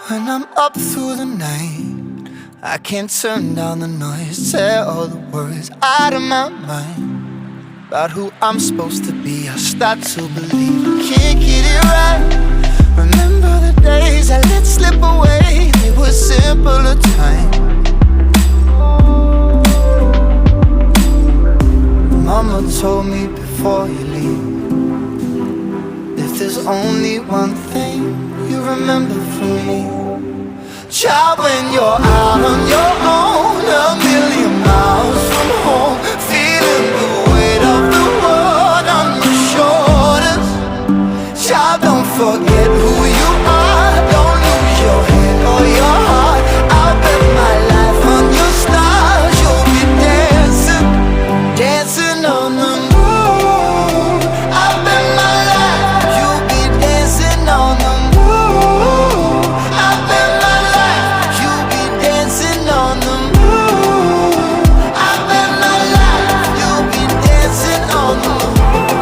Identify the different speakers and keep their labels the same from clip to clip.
Speaker 1: When I'm up through the night, I can't turn down the noise, tear all the worries out of my mind. About who I'm supposed to be, I start to believe I can't get it right. Remember the days I let slip away, they were simpler times. Mama told me before you leave, if there's only one thing you remember from me, child, when you're out on your own, a million miles from home, feeling the weight of the world on your shoulders. Child, don't forget who you are, don't lose your head or your heart. I'll bet my life on your stars, you'll be dancing, dancing on the moon. I'll bet my life, you'll be dancing on the moon. I'll bet my life, you'll be dancing on the moon. I'll bet my life, you'll be dancing on the moon.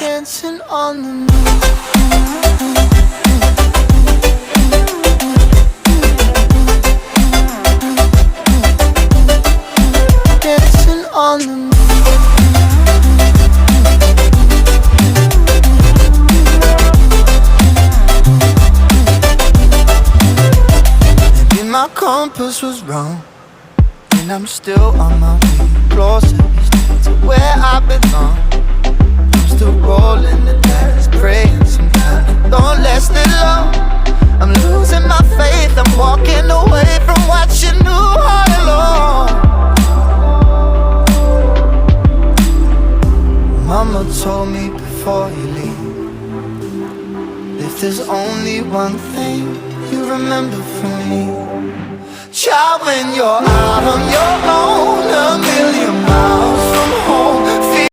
Speaker 1: Dancing on the moon. Dancing on the moon. Maybe my compass was wrong, and I'm still on my way closer to where I belong. I'm still rolling the dice, praying sometimes don't last it long. I'm losing my faith, I'm walking away from what you knew all along. Mama told me before you leave, if there's only one thing you remember from me, child, when you're out on your own,